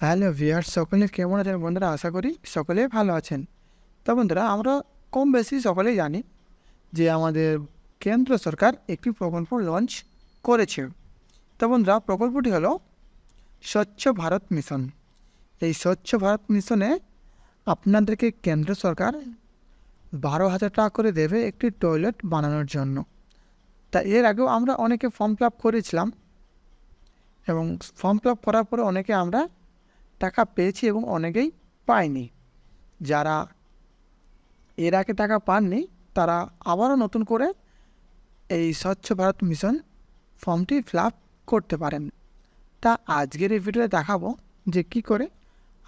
Hello viewers, সকলে কেমন আছেন বন্ধুরা? আশা করি সকলে ভালো আছেন। তো বন্ধুরা, আমরা কম বেশি সকলেই জানি যে আমাদের কেন্দ্র সরকার একটি প্রকল্প লঞ্চ করেছে। তো বন্ধুরা, প্রকল্পটি হলো স্বচ্ছ ভারত মিশন। এই স্বচ্ছ ভারত মিশনে আপনাদেরকে কেন্দ্র সরকার 12,000 টাকা করে দেবে একটি টয়লেট বানানোর জন্য। তা এর আগেও আমরা অনেকে ফর্ম ফিল আপ করেছিলাম এবং ফর্ম ফিল আপ করার পরে অনেকে আমরা টাকা পেয়েছি এবং অনেকেই পাইনি। যারা এর আগে টাকা পাননি তারা আবারও নতুন করে এই স্বচ্ছ ভারত মিশন ফর্মটি ফিল আপ করতে পারেন। তা আজকের এই ভিডিওতে দেখাবো যে কী করে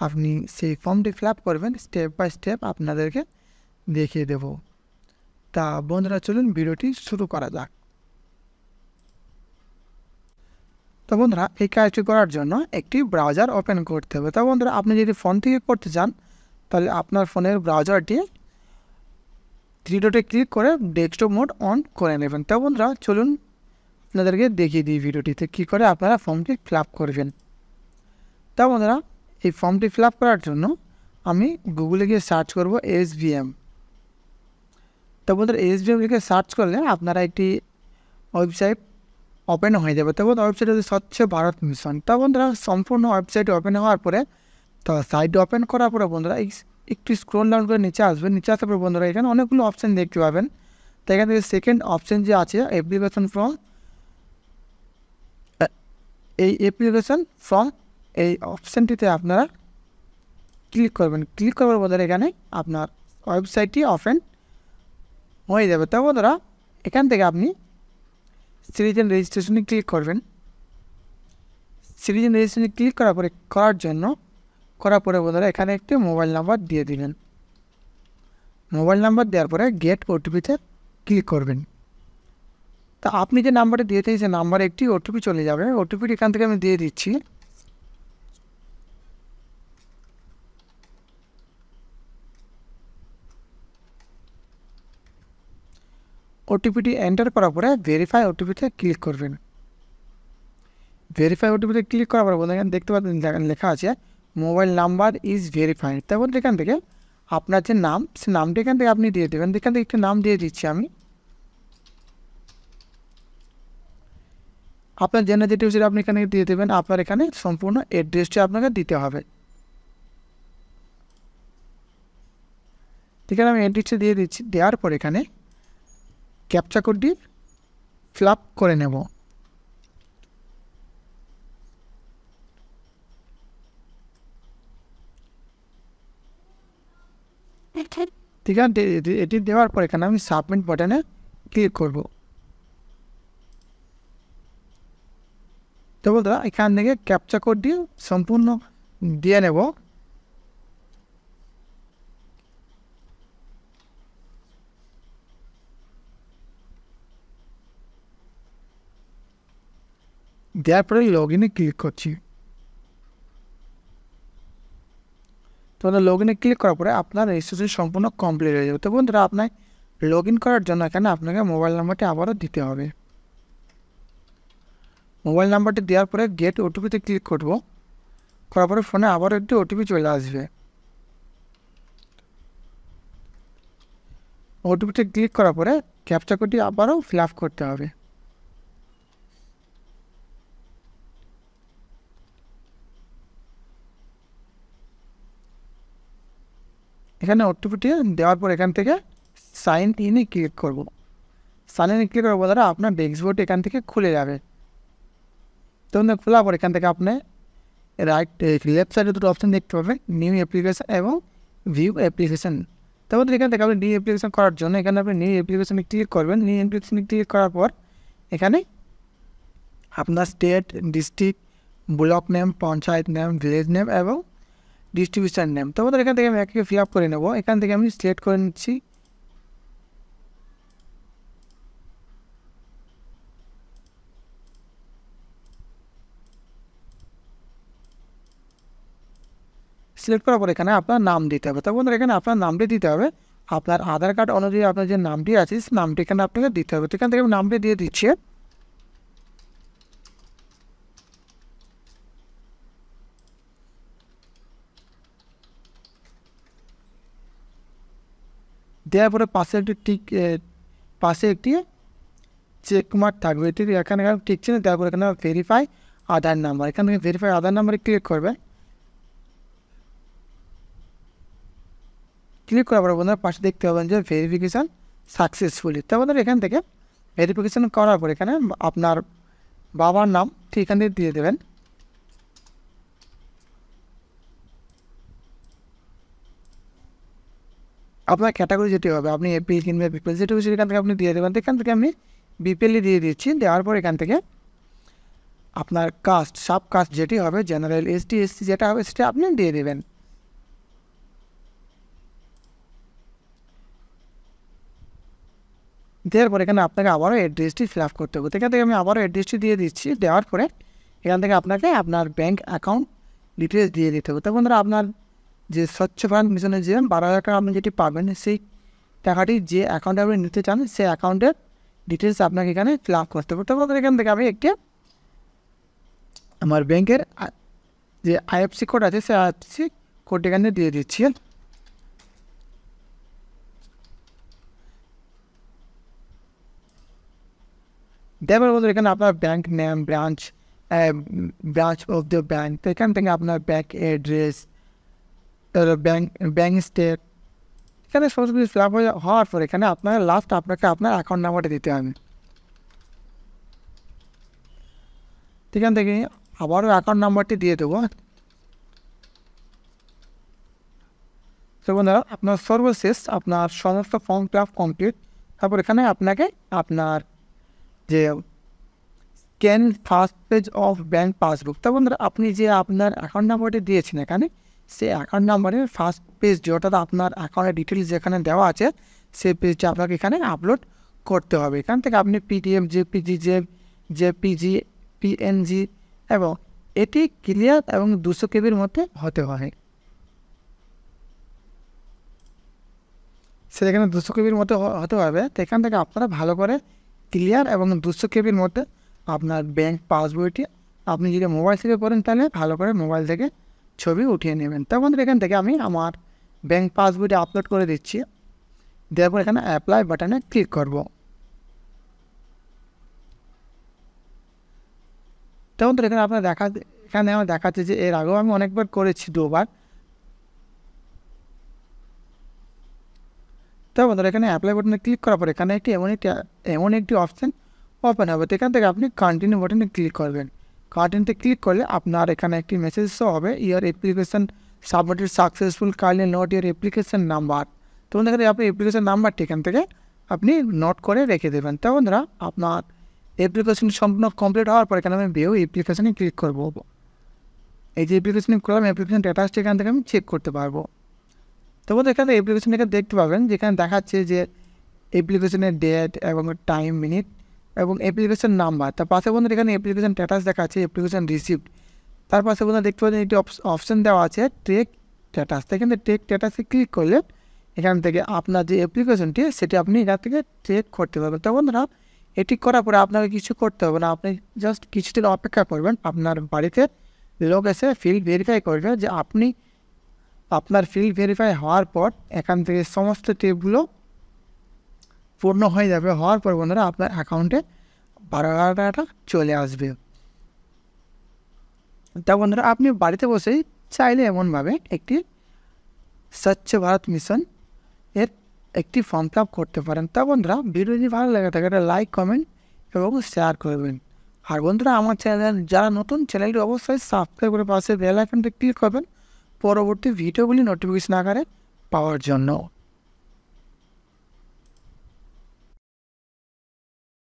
আপনি সেই ফর্মটি ফিল আপ করবেন, স্টেপ বাই স্টেপ আপনাদেরকে দেখিয়ে দেব। তা বন্ধুরা, চলুন ভিডিওটি শুরু করা যাক। তো বন্ধুরা, এই কাজটি করার জন্য একটি ব্রাউজার ওপেন করতে হবে। তো বন্ধুরা, আপনি যদি ফোন থেকে করতে চান তাহলে আপনার ফোনের ব্রাউজারটি 3 ডটে ক্লিক করে ডেস্কটপ মোড অন করে নেবেন। তো বন্ধুরা, চলুন আপনাদেরকে দেখিয়ে দিই ভিডিওটিতে কী করে আপনারা ফর্মটি ফিল আপ করবেন। তা বন্ধুরা, এই ফর্মটি ফিল আপ করার জন্য আমি গুগলে গিয়ে সার্চ করব SVM। তো বন্ধুরা, SVM লিখে সার্চ করলে আপনারা একটি ওয়েবসাইট ওপেন হয়ে যাবে। তো বন্ধুরা, ওয়েবসাইট হচ্ছে স্বচ্ছ ভারত মিশন। তা বন্ধুরা, সম্পূর্ণ ওয়েবসাইট ওপেন হওয়ার পরে তো সাইট ওপেন করার পরে বন্ধুরা একটু স্ক্রল ডাউন করে নিচে আসবেন। নিচে আসার পর বন্ধুরা এখানে অনেকগুলো অপশান দেখতে পাবেন। তো এখান থেকে সেকেন্ড অপশান যে আছে অ্যাপ্লিকেশন ফর্ম, এই অ্যাপ্লিকেশন ফর্ম এই অপশানটিতে আপনারা ক্লিক করবেন। ক্লিক করার বন্ধুরা এখানে আপনার ওয়েবসাইটটি ওপেন হয়ে যাবে। তো বন্ধুরা, এখান থেকে আপনি সিটিজেন রেজিস্ট্রেশনে ক্লিক করবেন। সিটিজেন রেজিস্ট্রেশনে ক্লিক করার পরে বন্ধুরা এখানে একটি মোবাইল নাম্বার দিয়ে দিবেন। মোবাইল নাম্বার দেওয়ার পরে গেট ওটিপিতে ক্লিক করবেন। তা আপনি যে নাম্বারটি দিয়েছেন সেই নাম্বারে একটি ওটিপি চলে যাবে। ওটিপিটি এখান থেকে আমি দিয়ে দিচ্ছি। ওটিপিটি এন্টার করার পরে ভেরিফাই ওটিপিতে ক্লিক করবেন। ভেরিফাই ওটিপিতে ক্লিক করার পরে বন্ধুরা এখানে দেখতে পাচ্ছেন লেখা আছে মোবাইল নাম্বার ইজ ভেরিফাইড। তাই বলতে এখান থেকে আপনার যে নাম, সে নামটি এখান থেকে আপনি দিয়ে দেবেন। এখান থেকে একটি নাম দিয়ে দিচ্ছি আমি। আপনার জেনারেল যেটি সেটা আপনি এখানে দিয়ে দেবেন। আপনার এখানে সম্পূর্ণ অ্যাড্রেসটি আপনাকে দিতে হবে। ঠিক আছে, আমি অ্যাড্রেসটি দিয়ে দিচ্ছি। দেওয়ার পর এখানে ক্যাপচা কোডটি ফিল আপ করে নেব। ঠিক আছে, এটি দেওয়ার পর এখানে আমি সাবমিট বাটনে ক্লিক করব। তো বন্ধুরা, এখান থেকে ক্যাপচা কোডটি সম্পূর্ণ দিয়ে নেব। দেওয়ার পরে লগ ইনে ক্লিক করছি। তো লগ ইনে ক্লিক করার পরে আপনার রেজিস্ট্রেশন সম্পূর্ণ কমপ্লিট হয়ে যাবে। তো বন্ধুরা, আপনার লগ ইন করার জন্য এখানে আপনাকে মোবাইল নাম্বারটি আবারও দিতে হবে। মোবাইল নাম্বারটি দেওয়ার পরে গেট ওটিপিতে ক্লিক করব। করার পরে ফোনে আবারও একটি ওটিপি চলে আসবে। ওটিপিতে ক্লিক করার পরে ক্যাপচা কোডটি আবারও ফিল আপ করতে হবে। এখানে ওটিপিটি দেওয়ার পর এখান থেকে সাইন ইনে ক্লিক করব। সাইন ইনে ক্লিক করার দ্বারা আপনার ডেস্কবোর্ড এখান থেকে খুলে যাবে। তো খোলার পর এখান থেকে আপনি লেফট সাইডে দুটো অপশান দেখতে পাবেন, নিউ অ্যাপ্লিকেশান এবং ভিউ অ্যাপ্লিকেশান। তারপর এখান থেকে আপনি নিউ অ্যাপ্লিকেশান করার জন্য এখানে আপনি নিউ অ্যাপ্লিকেশানে ক্লিক করবেন। নিউ অ্যাপ্লিকেশানে ক্লিক করার পর এখানে আপনার state, district, block name, panchayat name, village name এবং ডিস্ট্রিবিউশন নেম। তারপর এখান থেকে আমি একে ফিল আপ করে নেব। এখান থেকে আমি সিলেক্ট করে নিচ্ছি। সিলেক্ট করার পর এখানে আপনার নাম দিতে হবে। তারপর এখানে আপনার নামটি দিতে হবে। আপনার আধার কার্ড অনুযায়ী আপনার যে নামটি আছে সেই নামটি এখানে আপনাকে দিতে হবে। তো এখান থেকে আমি নামটি দিয়ে দিচ্ছি। দেওয়ার পরে পাশে একটি চেক মার্ক থাকবে, এটি এখানে টিক চিহ্ন দেওয়ার পরে এখানে ভেরিফাই আধার নাম্বার, এখান থেকে ভেরিফাই আধার নাম্বারে ক্লিক করবে। ক্লিক করার পরে বন্ধুরা পাশে দেখতে পাবেন যে ভেরিফিকেশান সাকসেসফুলি। তো বন্ধুরা এখান থেকে ভেরিফিকেশান করার পর এখানে আপনার বাবার নাম ঠিক এখান থেকে দিয়ে দেবেন। আপনার ক্যাটাগরি যেটি হবে, আপনি এপিএল কিংবা বিপিএল যেটি হবে সেখান থেকে আপনি দিয়ে দেবেন। এখান থেকে আমি বিপিএলই দিয়ে দিচ্ছি। দেওয়ার পর এখান থেকে আপনার কাস্ট, সাব কাস্ট যেটি হবে, জেনারেল, এসটি, এসসি যেটা হবে সেটা আপনি দিয়ে দেবেন। দেওয়ার পরে এখানে আপনাকে আবারও অ্যাড্রেসটি ফিল আপ করতে হবে। এখান থেকে আমি আবারও অ্যাড্রেসটি দিয়ে দিচ্ছি। দেওয়ার পরে এখান থেকে আপনাকে আপনার ব্যাঙ্ক অ্যাকাউন্ট ডিটেলস দিয়ে দিতে হবে। তো বন্ধুরা আপনার যে স্বচ্ছ ভারত মিশনের যে 12,000 টাকা আপনি যেটি পাবেন, সেই টাকাটি যে অ্যাকাউন্টে আপনি নিতে চান সেই অ্যাকাউন্টের ডিটেলস আপনাকে এখানে ফিল আপ করতে হবে। তো বন্ধুরা এখান থেকে আমি একটি আমার ব্যাংকের যে আইএফসি কোড আছে সেই আইএফসি কোড এখানে দিয়ে দিচ্ছি। দেওয়ার বন্ধুরা এখানে আপনার bank name, branch of the bank, তো এখান থেকে আপনার ব্যাঙ্ক অ্যাড্রেস, ব্যাঙ্ক স্টেট, এখানে সমস্ত কিছু ফিল আপ হওয়ার পর এখানে আপনার আপনাকে আপনার অ্যাকাউন্ট নাম্বারটা দিতে হবে। এখান থেকে আবারও অ্যাকাউন্ট নাম্বারটি দিয়ে দেবো। তো বন্ধুরা আপনার সর্বশেষ আপনার সমস্ত ফর্ম ফিল আপ কমপ্লিট। তারপর এখানে আপনাকে আপনার যে scan first page of bank passbook, তো বন্ধুরা আপনি যে আপনার অ্যাকাউন্ট নাম্বারটি দিয়েছেন এখানে, সেই অ্যাকাউন্ট নাম্বারের ফার্স্ট পেজ অর্থাৎ আপনার অ্যাকাউন্টের ডিটেলস যেখানে দেওয়া আছে সেই পেজটা আপনাকে এখানে আপলোড করতে হবে। এখান থেকে আপনি পিডিএফ, জেপিজি, পিএনজি এবং এটি ক্লিয়ার এবং 200 কেবির মধ্যে হতে হয়। সেখানে 200 কেবির মধ্যে হতে হবে। তো এখান থেকে আপনারা ভালো করে ক্লিয়ার এবং 200 কেবির মধ্যে আপনার ব্যাঙ্ক পাসবইটি আপনি যদি মোবাইল থেকে করেন তাহলে ভালো করে মোবাইল থেকে ছবি উঠিয়ে নেবেন। তখন এখান থেকে আমি আমার ব্যাঙ্ক পাসবইটি আপলোড করে দিচ্ছি। দেওয়ার পর এখানে অ্যাপ্লাই বাটনে ক্লিক করব। তখন তো এখানে আপনার এখানে আমার দেখাচ্ছে যে এর আগেও আমি অনেকবার করেছি, 2বার। তো বন্ধুরা এখানে অ্যাপ্লাই বাটনে ক্লিক করার পর এখানে এমন একটি অপশান ওপেন হবে। তো এখান থেকে আপনি কন্টিনিউ বাটনে ক্লিক করবেন। কন্টিনিউতে ক্লিক করলে আপনার এখানে একটি মেসেজ শো হবে, your application submitted successful, kindly note your application number. তো এখানে আপনি অ্যাপ্লিকেশন নাম্বারটি এখান থেকে আপনি নোট করে রেখে দেবেন। তো বন্ধুরা আপনার অ্যাপ্লিকেশন সম্পূর্ণ কমপ্লিট হওয়ার পর এখানে আমি ভিউ অ্যাপ্লিকেশনে ক্লিক করবো। এই যে অ্যাপ্লিকেশনে করলাম, অ্যাপ্লিকেশন স্ট্যাটাসটি এখান থেকে আমি চেক করতে পারবো। তো বন্ধু এখানে অ্যাপ্লিকেশন থেকে দেখতে পাবেন যেখানে দেখাচ্ছে যে অ্যাপ্লিকেশনের ডেট এবং টাইম, মিনিট এবং অ্যাপ্লিকেশন নাম্বার। তার পাশে বন্ধু এখানে অ্যাপ্লিকেশন স্ট্যাটাস দেখাচ্ছে, অ্যাপ্লিকেশন রিসিভড। তার পাশে বন্ধু দেখতে পাচ্ছেন একটি অপশান দেওয়া আছে ট্রেক স্ট্যাটাস। এখান থেকে ট্রেক স্ট্যাটাসে ক্লিক করলে এখান থেকে আপনার যে অ্যাপ্লিকেশনটি সেটি আপনি এখান থেকে ট্রেক করতে পারবেন। তো বন্ধুরা এটি করার পরে আপনাকে কিছু করতে হবে না, আপনি জাস্ট কিছুদিন অপেক্ষা করবেন। আপনার বাড়িতে লোক এসে ফিল্ড ভেরিফাই করবে যে আপনার ফিল্ড ভেরিফাই হওয়ার পর এখান থেকে সমস্ত স্টেপগুলো পূর্ণ হয়ে যাবে। হওয়ার পর বন্ধুরা আপনার অ্যাকাউন্টে 12,000 টাকাটা চলে আসবে। তা বন্ধুরা আপনি বাড়িতে বসেই চাইলে এমনভাবে একটি স্বচ্ছ ভারত মিশন এর একটি ফর্ম ফিল আপ করতে পারেন। তা বন্ধুরা ভিডিও যদি ভালো লাগে থাকে একটা লাইক, কমেন্ট এবং শেয়ার করবেন। আর বন্ধুরা আমার চ্যানেল যারা নতুন, চ্যানেলটি অবশ্যই সাবস্ক্রাইব করে পাশে বেল আইকনটি ক্লিক করবেন পরবর্তী ভিডিওগুলি নোটিফিকেশন আকারে পাওয়ার জন্য।